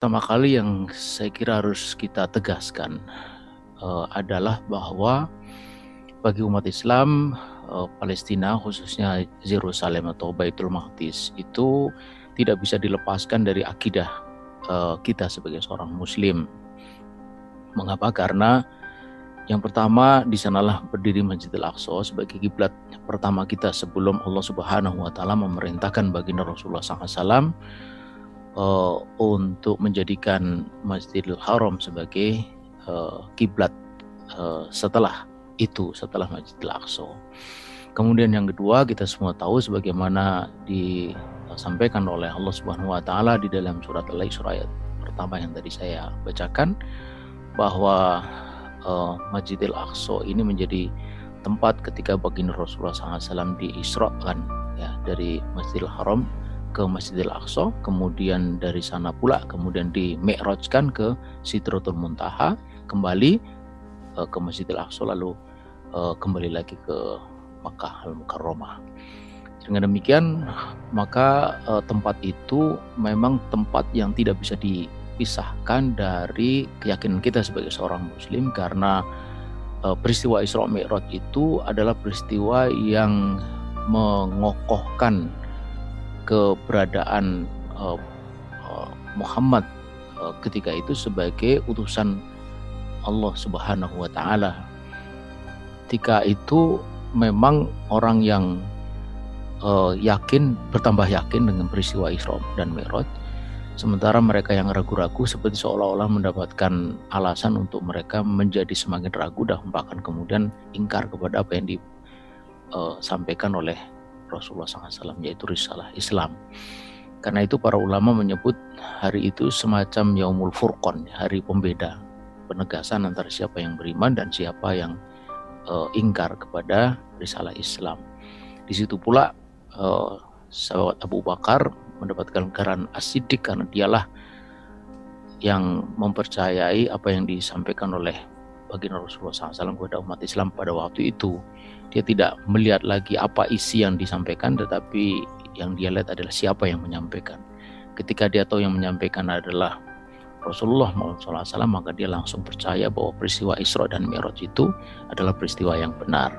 Pertama kali yang saya kira harus kita tegaskan adalah bahwa bagi umat Islam, Palestina khususnya Yerusalem atau Baitul Maqdis itu tidak bisa dilepaskan dari akidah kita sebagai seorang Muslim. Mengapa? Karena yang pertama, di sanalah berdiri Masjidil Aqsa sebagai kiblat pertama kita sebelum Allah Subhanahu wa taala memerintahkan baginda Rasulullah SAW untuk menjadikan Masjidil Haram sebagai kiblat setelah Masjidil Aqsa. Kemudian yang kedua, kita semua tahu sebagaimana disampaikan oleh Allah Subhanahu wa taala di dalam surat Al-Isra ayat pertama yang tadi saya bacakan, bahwa Masjidil Aqsa ini menjadi tempat ketika baginda Rasulullah SAW diisrakan ya, dari Masjidil Haram ke Masjidil Aqsa, kemudian dari sana pula kemudian di-mi'rajkan ke Sidratul Muntaha, kembali ke Masjidil Aqsa, lalu kembali lagi ke Makkah Al-Mukarramah. Dengan demikian, maka tempat itu memang tempat yang tidak bisa dipisahkan dari keyakinan kita sebagai seorang Muslim, karena peristiwa Isra Mi'raj itu adalah peristiwa yang mengokohkan keberadaan Muhammad ketika itu sebagai utusan Allah Subhanahu wa taala. Ketika itu memang orang yang bertambah yakin dengan peristiwa Isra dan Mi'raj, sementara mereka yang ragu-ragu seperti seolah-olah mendapatkan alasan untuk mereka menjadi semakin ragu dan bahkan kemudian ingkar kepada apa yang disampaikan oleh Rasulullah SAW, yaitu risalah Islam. Karena itu para ulama menyebut hari itu semacam Yaumul Furqan, hari pembeda, penegasan antara siapa yang beriman dan siapa yang ingkar kepada risalah Islam. Di situ pula sahabat Abu Bakar mendapatkan gelar As-Siddiq karena dialah yang mempercayai apa yang disampaikan oleh baginda Rasulullah SAW kepada umat Islam pada waktu itu. Dia tidak melihat lagi apa isi yang disampaikan, tetapi yang dia lihat adalah siapa yang menyampaikan. Ketika dia tahu yang menyampaikan adalah Rasulullah SAW, maka dia langsung percaya bahwa peristiwa Isra dan Mi'raj itu adalah peristiwa yang benar.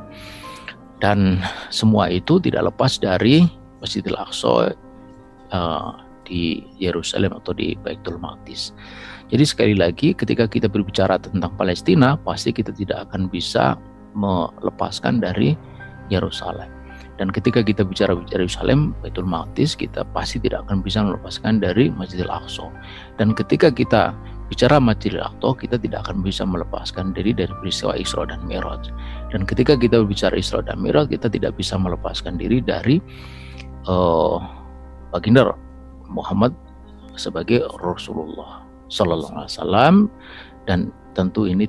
Dan semua itu tidak lepas dari Masjidil Aqsa di Yerusalem atau di Baitul Maqdis. Jadi sekali lagi, ketika kita berbicara tentang Palestina, pasti kita tidak akan bisa melepaskan dari Yerusalem. Dan ketika kita bicara Yerusalem, Baitul Maqdis, kita pasti tidak akan bisa melepaskan dari Masjidil Aqsa. Dan ketika kita bicara Masjidil Aqsa, kita tidak akan bisa melepaskan diri dari peristiwa Isra dan Mi'raj. Dan ketika kita bicara Isra dan Mi'raj, kita tidak bisa melepaskan diri dari baginda Muhammad sebagai Rasulullah Sallallahu Alaihi Wasallam, dan tentu ini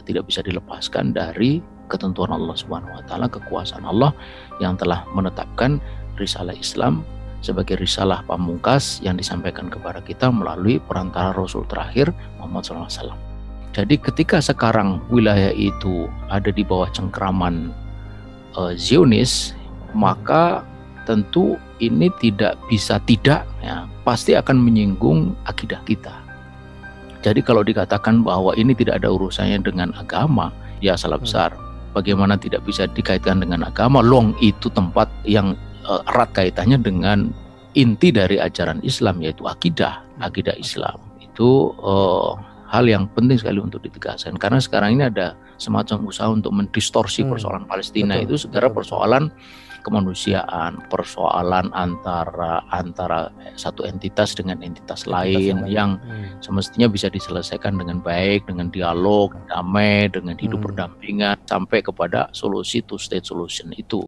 tidak bisa dilepaskan dari ketentuan Allah Subhanahu Wa Taala, kekuasaan Allah yang telah menetapkan risalah Islam sebagai risalah pamungkas yang disampaikan kepada kita melalui perantara Rasul terakhir Muhammad SAW. Jadi ketika sekarang wilayah itu ada di bawah cengkraman Zionis, maka tentu ini tidak bisa tidak, ya, pasti akan menyinggung akidah kita. Jadi kalau dikatakan bahwa ini tidak ada urusannya dengan agama, ya salah besar. Bagaimana tidak bisa dikaitkan dengan agama? Long itu tempat yang erat kaitannya dengan inti dari ajaran Islam, yaitu akidah Islam. Itu hal yang penting sekali untuk ditegaskan, karena sekarang ini ada semacam usaha untuk mendistorsi persoalan Palestina. Itu segera persoalan kemanusiaan, persoalan antara satu entitas dengan entitas lain yang semestinya bisa diselesaikan dengan baik, dengan dialog damai, dengan hidup berdampingan sampai kepada solusi two state solution itu.